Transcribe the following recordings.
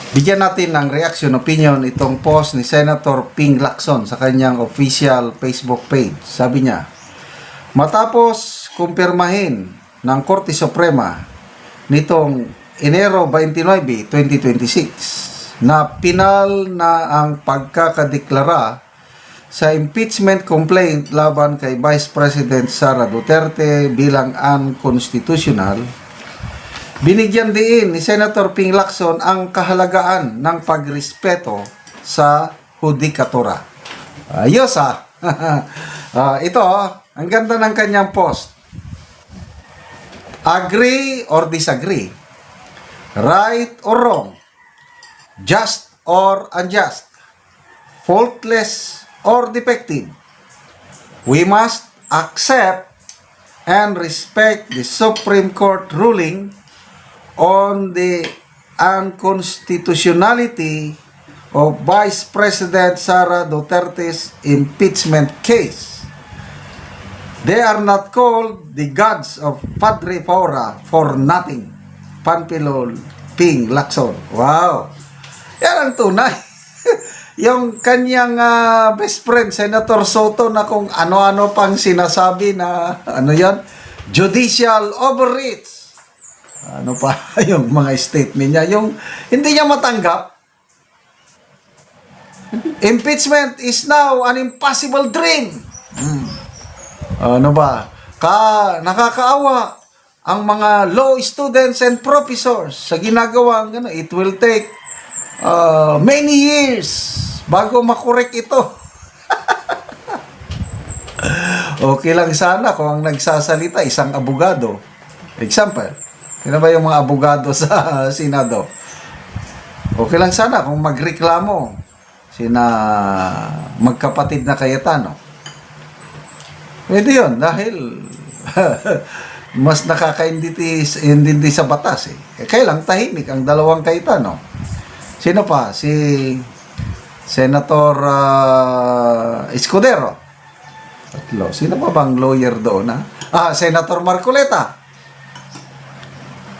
Bigyan natin ng reaction, opinion itong post ni Senator Ping Lacson sa kanyang official Facebook page. Sabi niya, matapos kumpirmahin ng Korte Suprema nitong Enero 29, 2026 na pinal na ang pagkakadeklara sa impeachment complaint laban kay Vice President Sara Duterte bilang unconstitutional, binigyan din ni Senator Ping Lacson ang kahalagaan ng pagrespeto sa hudikatura. Ayos ito, ang ganda ng kanyang post. Agree or disagree? Right or wrong? Just or unjust? Faultless or defective? We must accept and respect the Supreme Court ruling on the unconstitutionality of Vice President Sara Duterte's impeachment case. They are not called the gods of Padre Paura for nothing. Panpilol Ping Lacson. Wow! Yan ang tunay. Yung kanyang best friend, Senator Soto, na kung ano-ano pang sinasabi na, judicial overreach. Ano pa yung mga statement niya? Yung hindi niya matanggap, impeachment is now an impossible dream. Ano ba? Nakakaawa ang mga law students and professors sa ginagawang it will take many years bago makorek ito. Okay lang sana kung ang nagsasalita isang abogado. Example, sino ba yung mga abogado sa Senado? Okay lang sana kung magreklamo sina magkapatid na Cayetano. Pwede yun dahil mas nakakaintindi sa batas Kaya lang tahimik ang dalawang Cayetano. Sino pa? Si Senator Escudero. Tatlo. Sino pa bang lawyer doon? Senator Marcoleta.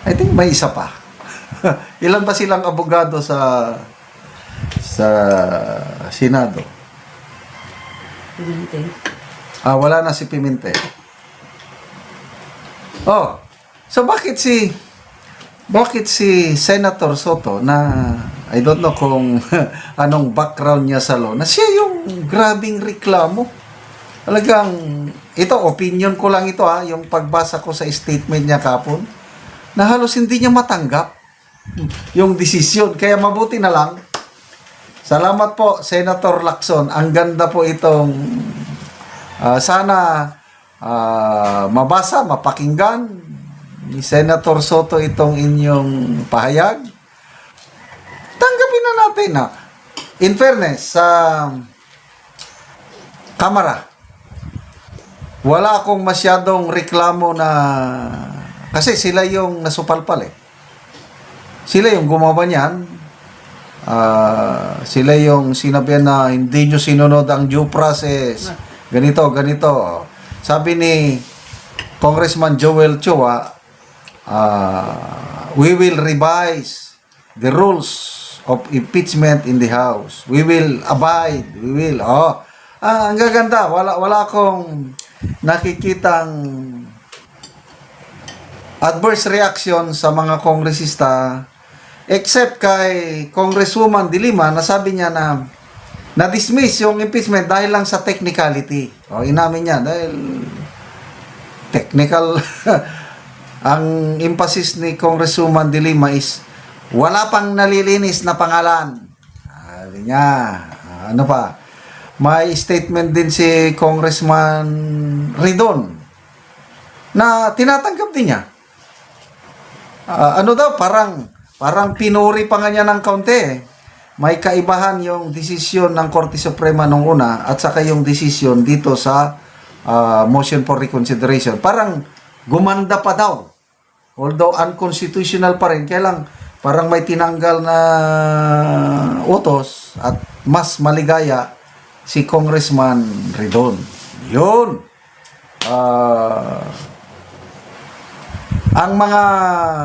I think may isa pa. Ilan ba silang abogado sa Senado? Pimentel. Wala na si Pimentel. So bakit si Senator Soto na I don't know kung anong background niya sa law, na siya yung grabing reklamo. Talagang ito, opinion ko lang ito yung pagbasa ko sa statement niya kapon, na halos hindi niya matanggap yung desisyon. Kaya mabuti na lang. Salamat po, Senator Lacson. Ang ganda po itong sana mabasa, mapakinggan ni Senator Soto itong inyong pahayag. Tanggapin na natin in fairness sa Kamara, wala akong masyadong reklamo na kasi sila yung nasupalpal sila yung gumawa niyan. Sila yung sinabihan na hindi nyo sinunod ang due process. Ganito. Sabi ni Congressman Joel Chua, we will revise the rules of impeachment in the House. We will abide. Ang gaganda. Wala akong nakikitang adverse reaction sa mga kongresista except kay Congresswoman De Lima na sabi niya na na-dismiss yung impeachment dahil lang sa technicality. Inamin niya dahil technical. Ang emphasis ni Congresswoman De Lima is wala pang nalilinis na pangalan. Sabi niya. Ano pa? May statement din si Congressman Ridon na tinatanggap din niya. Parang pinuri pa nga niya ng kaunti May kaibahan yung desisyon ng Korte Suprema nung una at saka yung desisyon dito sa motion for reconsideration. Parang gumanda pa daw. Although unconstitutional pa rin, kaya lang parang may tinanggal na utos at mas maligaya si Congressman Ridon. Yun. Ang mga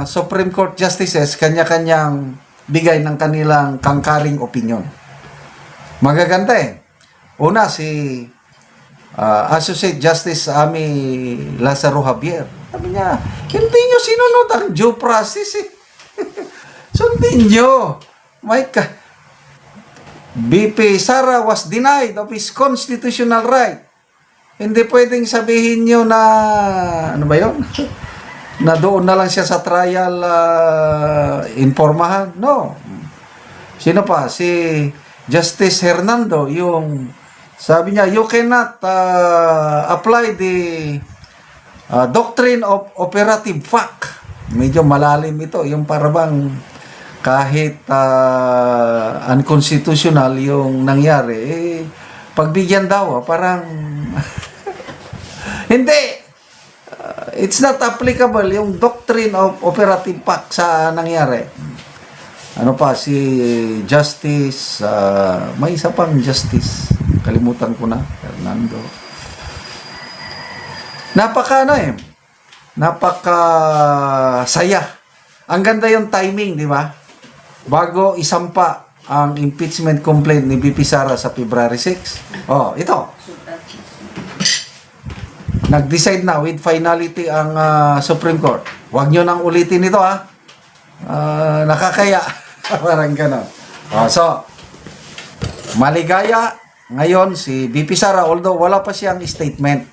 Supreme Court Justices, kanya-kanyang magbigay ng kanilang kangkaring opinion. Magaganda eh. Una, si Associate Justice Ami Lazaro Javier. Sabi niya, hindi nyo sinunod ang due process eh. Sundin nyo. BP Sara was denied of his constitutional right. Hindi pwedeng sabihin nyo na, ano ba yun? Na doon na lang siya sa trial informahan. No. Sino pa? Si Justice Hernando, yung sabi niya, you cannot apply the doctrine of operative fact. Medyo malalim ito. Yung parabang kahit unconstitutional yung nangyari, pagbigyan daw, parang hindi. It's not applicable yung doctrine of operative fact sa nangyari. Ano pa, si Justice, may isa pang Justice, kalimutan ko na, Fernando. Napaka saya. Ang ganda yung timing, di ba? Bago isampa ang impeachment complaint ni BP Sara sa February 6. Oh, ito. Nag-decide na with finality ang Supreme Court. Huwag nyo nang ulitin ito, ha? Nakakaya. Parang gano'n. So, maligaya ngayon si BP Sara, although wala pa siyang statement.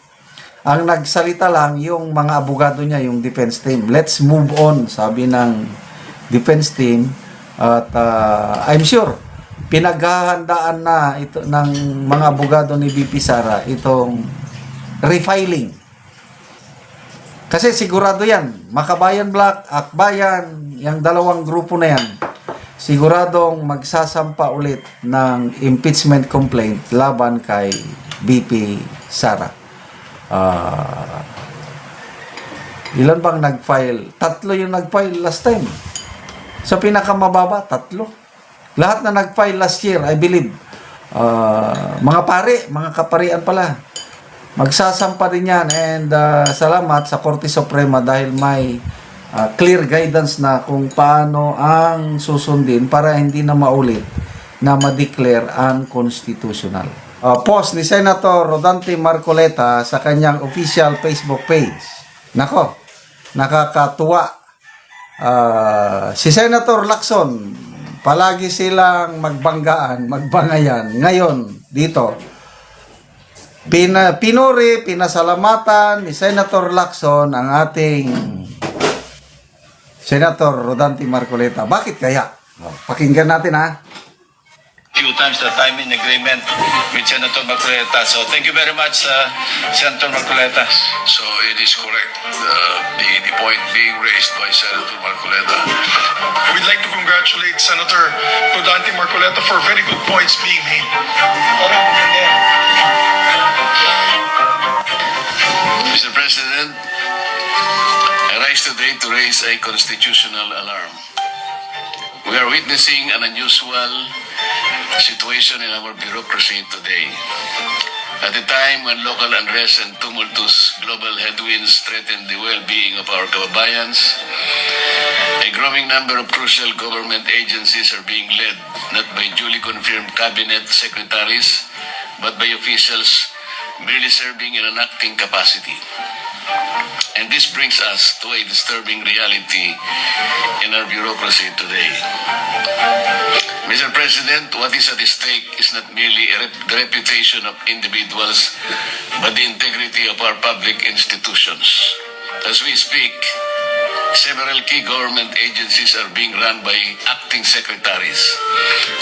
Ang nagsalita lang yung mga abogado niya, yung defense team. Let's move on, sabi ng defense team. At I'm sure, pinaghahandaan na ito ng mga abogado ni BP Sara itong refiling. Kasi sigurado yan, Makabayan Black, Akbayan, yung dalawang grupo na yan, siguradong magsasampa ulit ng impeachment complaint laban kay BP Sara. Ilan bang nag-file? 3 yung nag-file last time. Sa pinakamababa, 3. Lahat na nag-file last year, I believe, mga kaparian pala. Magsasampa din yan, and salamat sa Korte Suprema dahil may clear guidance na kung paano ang susundin para hindi na maulit na ma-declare unconstitutional. Post ni Senator Rodante Marcoleta sa kanyang official Facebook page. Nako, nakakatuwa. Si Senator Lacson, palagi silang magbangayan. Ngayon, dito, pinasalamatan ni Senator Lacson ang ating Senator Rodante Marcoleta. Bakit kaya? Pakinggan natin, ha? Few times that I'm in agreement with Senator Marcoleta. So thank you very much, Senator Marcoleta. So it is correct, the point being raised by Senator Marcoleta. We'd like to congratulate Senator Rodante Marcoleta for very good points being made. Mr. President, I rise today to raise a constitutional alarm. We are witnessing an unusual situation in our bureaucracy today. At a time when local unrest and tumultuous global headwinds threaten the well-being of our kababayans, a growing number of crucial government agencies are being led not by duly confirmed cabinet secretaries, but by officials merely serving in an acting capacity. And this brings us to a disturbing reality in our bureaucracy today. Mr. President, what is at stake is not merely the reputation of individuals, but the integrity of our public institutions. As we speak, several key government agencies are being run by acting secretaries,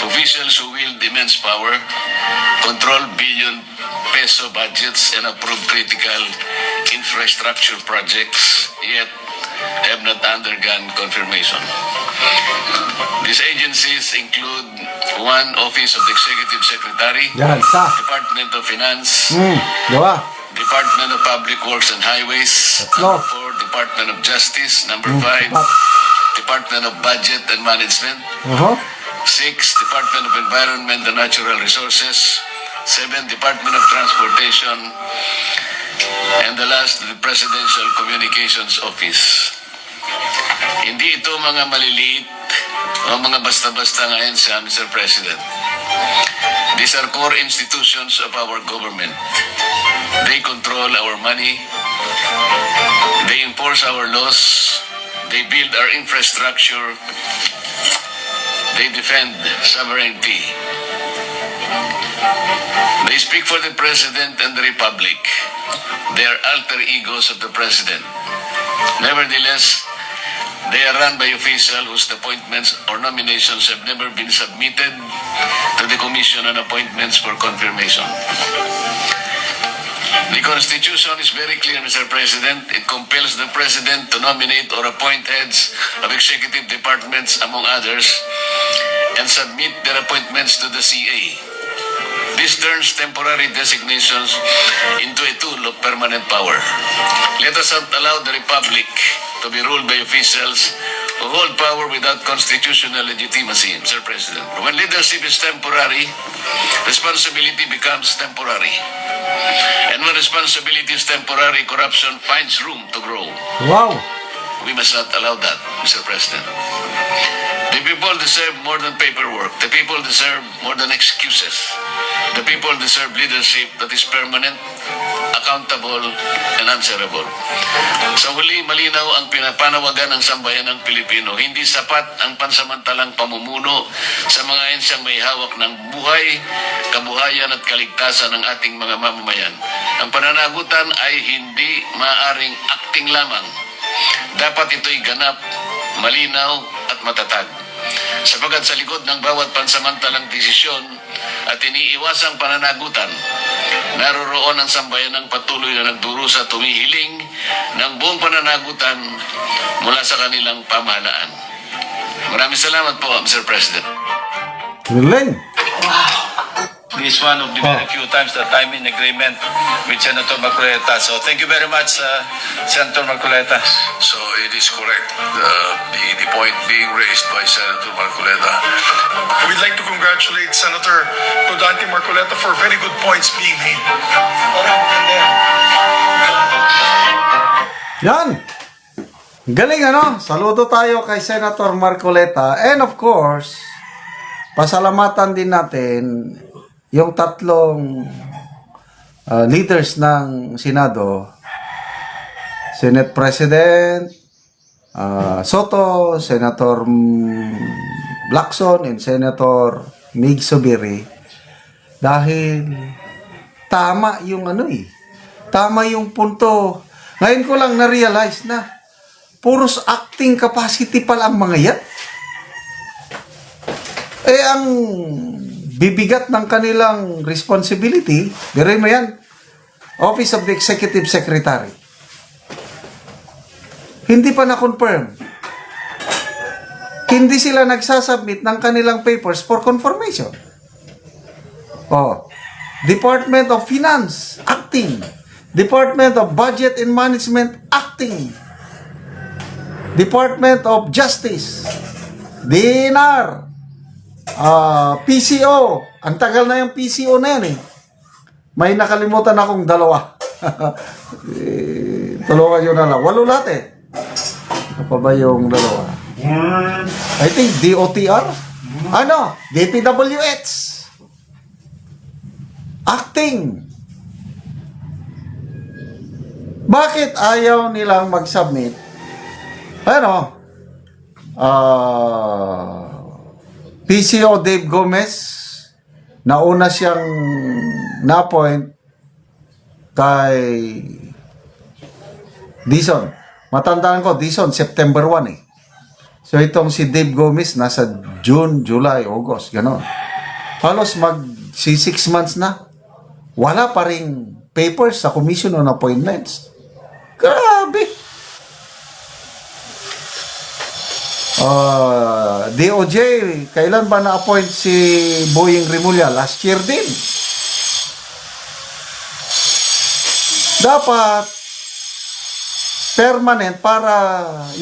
officials who wield immense power, control billion-peso budgets, and approve critical infrastructure projects, yet have not undergone confirmation. These agencies include one Office of the Executive Secretary, Department of Finance, Department of Public Works and Highways, number 4, Department of Justice, number 5, Department of Budget and Management, 6, Department of Environment and Natural Resources, 7, Department of Transportation, and the last, the Presidential Communications Office. Hindi ito mga maliliit o mga basta-basta nga ahensya, Mr. President. These are core institutions of our government. They control our money. They enforce our laws. They build our infrastructure. They defend sovereignty. They speak for the President and the Republic. They are alter egos of the President. Nevertheless, they are run by officials whose appointments or nominations have never been submitted to the Commission on Appointments for confirmation. The Constitution is very clear, Mr. President. It compels the President to nominate or appoint heads of executive departments, among others, and submit their appointments to the CA. This turns temporary designations into a tool of permanent power. Let us not allow the Republic to be ruled by officials who hold power without constitutional legitimacy, Mr. President. When leadership is temporary, responsibility becomes temporary. And when responsibility is temporary, corruption finds room to grow. Wow! We must not allow that, Mr. President. The people deserve more than paperwork. The people deserve more than excuses. The people deserve leadership that is permanent, accountable, and answerable. Sa huli, malinaw ang pinapanawagan ng sambayan ng Pilipino. Hindi sapat ang pansamantalang pamumuno sa mga ensyang may hawak ng buhay, kabuhayan at kaligtasan ng ating mga mamamayan. Ang pananagutan ay hindi maaring acting lamang. Dapat ito'y ganap, malinaw at matatag. Sapagat sa likod ng bawat pansamantalang desisyon at iniiwasang pananagutan, naroroon ang sambayan ng patuloy na nagdurusa tumihiling ng buong pananagutan mula sa kanilang pamahalaan. Maraming salamat po, Mr. President. Galing! This is one of the very few times that I'm in agreement with Senator Marcoleta. So thank you very much, Senator Marcoleta. So it is correct, the point being raised by Senator Marcoleta. We'd like to congratulate Senator Rodante Marcoleta for very good points being made. Yan! Galing ano? Saludo tayo kay Senator Marcoleta. And of course, pasalamatan din natin yung tatlong leaders ng Senado, Senate President Soto, Senator Lacson, and Senator Mig Zubiri, dahil tama yung tama yung punto. Ngayon ko lang na-realize na puros acting capacity pala ang mga yan. Ang bibigat ng kanilang responsibility, biruin mo yan, Office of the Executive Secretary. Hindi pa na-confirm. Hindi sila nagsasubmit ng kanilang papers for confirmation. Department of Finance, acting. Department of Budget and Management, acting. Department of Justice, DNR, PCO. Ang tagal na yung PCO na yan eh. May nakalimutan akong dalawa. Tulungan yun na lang. 8 lahat eh. Ano pa ba yung dalawa? I think DOTR? DPWH. Acting. Bakit ayaw nilang mag-submit? PCO Dave Gomez, nauna siyang na-appoint kay Dizon. Matandaan ko, Dizon, September 1 eh. So itong si Dave Gomez, nasa June, July, August, gano'n. Halos si 6 months na. Wala pa ring papers sa Commission on Appointments. Grabe! DOJ, kailan ba na-appoint si Boying Rimulya? Last year din. Dapat permanent para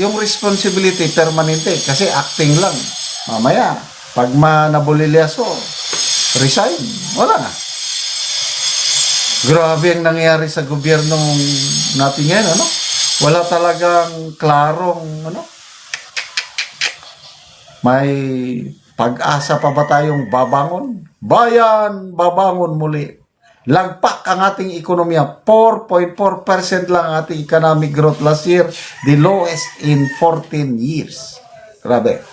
yung responsibility permanente kasi acting lang. Mamaya, pag nabulilyaso, resign. Wala na. Grabe ang nangyayari sa gobyerno natin ngayon, Wala talagang klarong, May pag-asa pa ba tayong babangon? Bayan, babangon muli. Lagpak ang ating ekonomiya. 4.4% lang ang ating economic growth last year. The lowest in 14 years. Grabe.